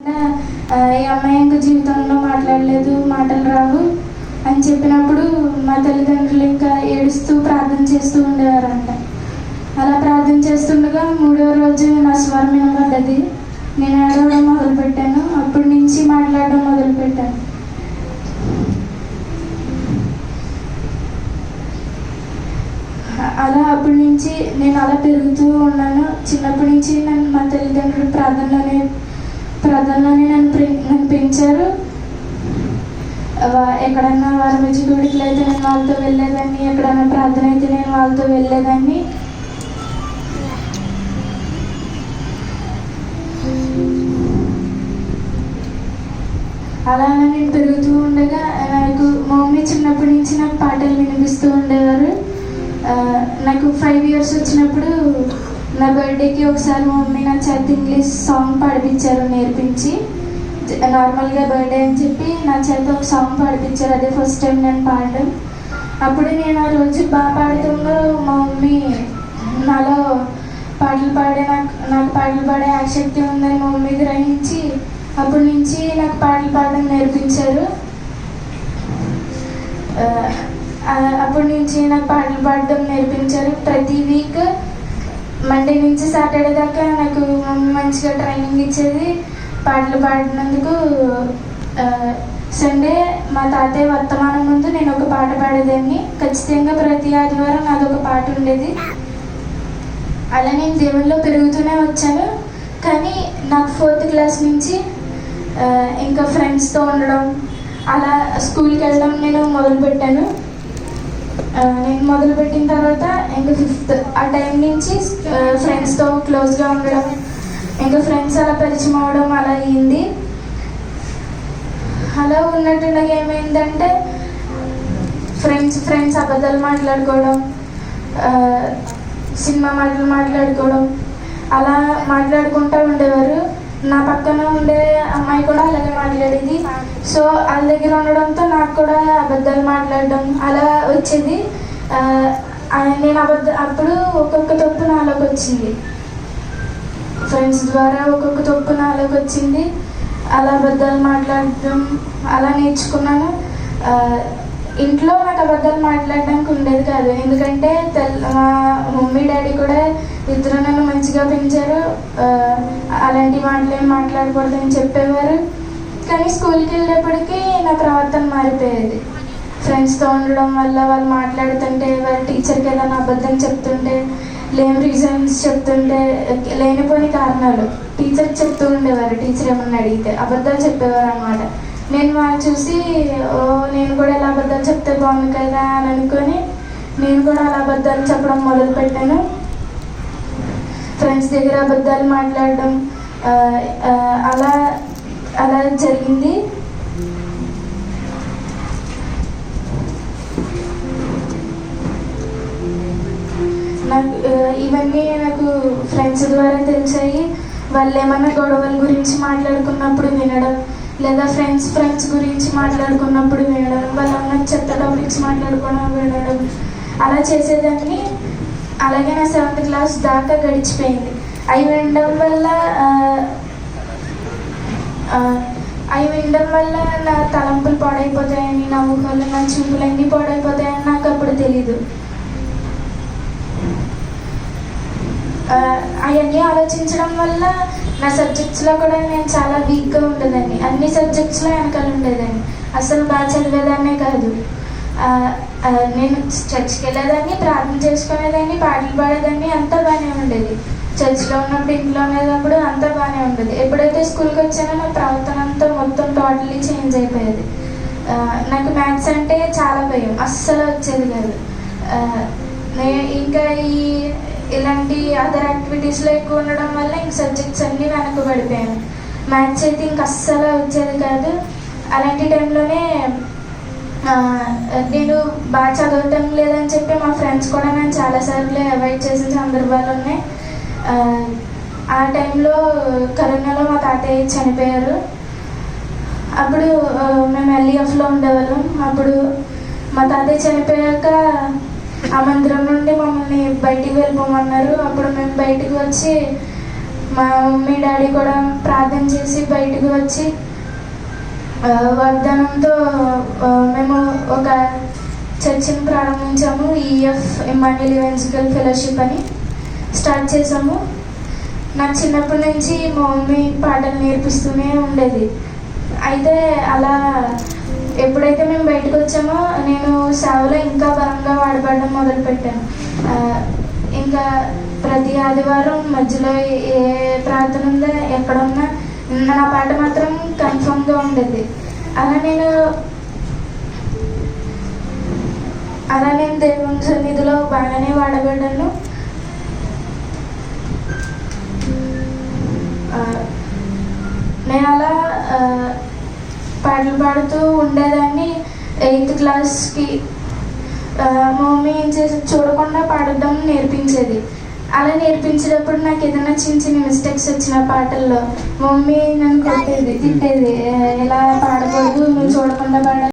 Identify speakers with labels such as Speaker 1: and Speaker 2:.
Speaker 1: ఈ అమ్మాయి ఇంక జీవితంలో మాట్లాడలేదు, మాటలు రావు అని చెప్పినప్పుడు మా తల్లిదండ్రులు ఇంకా ఏడుస్తూ ప్రార్థన చేస్తూ ఉండేవారంట. అలా ప్రార్థన చేస్తుండగా 3వ రోజు నా స్వరం వినబడ్డది. నేను ఏడవడం మొదలుపెట్టాను. అప్పటి నుంచి మాట్లాడడం మొదలుపెట్టాను. అలా అప్పటి నుంచి నేను అలా పెరుగుతూ ఉన్నాను. చిన్నప్పటి నుంచి నన్ను మా తల్లిదండ్రులు ప్రార్థనలోనే నన్ను పెంచారు. ఎక్కడన్నా వారమిచ్చి గుడికి అయితే నేను వాళ్ళతో వెళ్ళేదాన్ని, ఎక్కడన్నా ప్రార్థన అయితే నేను వాళ్ళతో వెళ్ళేదాన్ని. అలా నేను పెరుగుతూ ఉండగా నాకు మా మమ్మీ చిన్నప్పటి నుంచి నాకు పాటలు వినిపిస్తూ ఉండేవారు. నాకు 5 years వచ్చినప్పుడు నా బర్త్డేకి ఒకసారి మా మమ్మీ నా చేత ఇంగ్లీష్ సాంగ్ పాడిపించారు, నేర్పించి. నార్మల్గా బర్త్డే అని చెప్పి నా చేత ఒక సాంగ్ పాడిపించారు. అదే ఫస్ట్ టైం నేను పాడడం. అప్పుడు నేను ఆ రోజు బాగా పాడుతుండో మా మమ్మీ నాలో పాటలు పాడే ఆసక్తి ఉందని మా మమ్మీ గ్రహించి అప్పటి నుంచి నాకు పాటలు పాడడం నేర్పించారు. అప్పటి నుంచి నాకు పాటలు పాడడం నేర్పించారు. ప్రతి వీక్ మండే నుంచి సాటర్డే దాకా నాకు మంచిగా ట్రైనింగ్ ఇచ్చేది పాటలు పాడినందుకు. సండే మా తాతయ్య వర్తమానం ముందు నేను ఒక పాట పాడేదాన్ని. ఖచ్చితంగా ప్రతి ఆదివారం నాదొక పాట ఉండేది. అలా నేను దేవుల్లో పెరుగుతూనే వచ్చాను. కానీ నాకు 4th క్లాస్ నుంచి ఇంకా ఫ్రెండ్స్తో ఉండడం, అలా స్కూల్కి వెళ్ళడం నేను మొదలుపెట్టాను. నేను మొదలుపెట్టిన తర్వాత ఇంకా 5th ఆ టైం నుంచి ఫ్రెండ్స్తో క్లోజ్గా ఉండడం, ఇంకా ఫ్రెండ్స్ అలా పరిచయం అవ్వడం అలా అయ్యింది. అలా ఉన్నట్టుగా ఏమైందంటే ఫ్రెండ్స్ అబద్ధాలు మాట్లాడుకోవడం, సినిమా మాట్లాడుకోవడం అలా మాట్లాడుకుంటూ ఉండేవారు. నా పక్కన ఉండే అమ్మాయి కూడా అలాగే మాట్లాడేది. సో వాళ్ళ దగ్గర ఉండడంతో నాకు కూడా అబద్ధాలు మాట్లాడడం అలా వచ్చేది. నేను అప్పుడు ఒక్కొక్క తప్పు నాలోకి వచ్చింది. ఫ్రెండ్స్ ద్వారా ఒక్కొక్క తప్పు నాలోకి వచ్చింది. అలా అబద్ధాలు మాట్లాడడం అలా నేర్చుకున్నాను. ఇంట్లో నాకు అబద్ధాలు మాట్లాడడానికి ఉండేది కాదు. ఎందుకంటే మా మమ్మీ డాడీ కూడా ఇద్దరు నన్ను మంచిగా పెంచారు. అలాంటి మాటలేం మాట్లాడకూడదని చెప్పేవారు. కానీ స్కూల్కి వెళ్ళేప్పటికీ నా ప్రవర్తన మారిపోయేది. ఫ్రెండ్స్తో ఉండడం వల్ల వాళ్ళు మాట్లాడుతుంటే, వాళ్ళ టీచర్కి ఏదైనా అబద్ధం చెప్తుంటే, లేని రీజన్స్ చెప్తుంటే, లేనిపోని కారణాలు టీచర్కి చెప్తూ ఉండేవారు. టీచర్ ఏమన్నా అడిగితే అబద్ధాలు చెప్పేవారు అన్నమాట. నేను వాళ్ళు చూసి నేను కూడా ఇలా అబద్ధాలు చెప్తే బాగుంది కదా అని అనుకొని నేను కూడా అలా అబద్ధాలు చెప్పడం మొదలుపెట్టాను. ఫ్రెండ్స్ దగ్గర అబద్ధాలు మాట్లాడడం అలా జరిగింది. ఇవన్నీ నాకు ఫ్రెండ్స్ ద్వారా తెలిసాయి. వాళ్ళు ఏమన్నా గొడవల గురించి మాట్లాడుకున్నప్పుడు వినడం, లేదా ఫ్రెండ్స్ గురించి మాట్లాడుకున్నప్పుడు వినడం, వాళ్ళన్న చెత్త టాపిక్స్ మాట్లాడుకోవడం వినడం అలా చేసేదాన్ని. అలాగే నా 7th క్లాస్ దాకా గడిచిపోయింది. అవి వినడం వల్ల నా తలంపులు పాడైపోతాయని, నా ఊహలు, నా చూపులన్నీ పాడైపోతాయని నాకు అప్పుడు తెలీదు. అవన్నీ ఆలోచించడం వల్ల నా సబ్జెక్ట్స్లో కూడా నేను చాలా వీక్గా ఉండేదాన్ని. అన్ని సబ్జెక్ట్స్లో వెనకాల ఉండేదాన్ని. అసలు బాగా చదివేదాన్నే కాదు. నేను చర్చ్కి వెళ్ళేదాన్ని, ప్రార్థన చేసుకునేదాన్ని, పాటలు పాడేదాన్ని, అంతా బాగానే ఉండేది. చర్చ్లో ఉన్నప్పుడు, ఇంట్లో ఉండేటప్పుడు అంతా బాగానే ఉండేది. ఎప్పుడైతే స్కూల్కి వచ్చానో నా ప్రవర్తన అంతా మొత్తం టోటల్లీ చేంజ్ అయిపోయేది. నాకు మ్యాథ్స్ అంటే చాలా భయం, అస్సలు వచ్చేది కాదు. ఇంకా ఇలాంటి అదర్ యాక్టివిటీస్లో ఎక్కువ ఉండడం వల్ల ఇంక సబ్జెక్ట్స్ అన్నీ వెనకబడిపోయాను. మ్యాథ్స్ అయితే ఇంక అస్సలు వచ్చేది కాదు. అలాంటి టైంలోనే నేను బాగా చదవటం లేదని చెప్పి మా ఫ్రెండ్స్ కూడా నేను చాలాసార్లు అవాయిడ్ చేసిన సందర్భాలు ఉన్నాయి. ఆ టైంలో కరోనాలో మా తాతయ్య చనిపోయారు. అప్పుడు మేము LEFలో ఉండేవాళ్ళం. అప్పుడు మా తాతయ్య చనిపోయాక ఆ మందిరం నుండి మమ్మల్ని బయటికి వెళ్ళిపోమన్నారు. అప్పుడు మేము బయటకు వచ్చి మా మమ్మీ డాడీ కూడా ప్రార్థన చేసి బయటకు వచ్చి వాగ్దానంతో మేము ఒక చర్చిని ప్రారంభించాము. ఈఎఫ్ ఇమ్మాన్యుయల్ ఎవెంజలికల్ ఫెలోషిప్ అని స్టార్ట్ చేసాము. నాకు చిన్నప్పటి నుంచి మా మమ్మీ పాటలు నేర్పిస్తూనే ఉండేది. అయితే అలా ఎప్పుడైతే మేము బయటకు వచ్చామో నేను సేవలో ఇంకా బలంగా వాడబడడం మొదలుపెట్టాను. ఇంకా ప్రతి ఆదివారం మధ్యలో ఏ ప్రార్థన ఉందో ఎక్కడున్నా నా పాట మాత్రం కన్ఫర్మ్గా ఉండేది. అలా నేను దేవుని సన్నిధిలో బాగానే వాడబడ్డాను. నేను అలా పాటలు పాడుతూ ఉండేదాన్ని. 8th క్లాస్కి మా మమ్మీ ఏం చేసి చూడకుండా పాడడం నేర్పించేది. అలా నేర్పించేటప్పుడు నాకు ఏదైనా చిన్న చిన్న మిస్టేక్స్ వచ్చిన పాటల్లో మమ్మీ నన్ను కొట్టేది, తిట్టేది, ఇలా పాడకూడదు, నువ్వు చూడకుండా పాడాలి.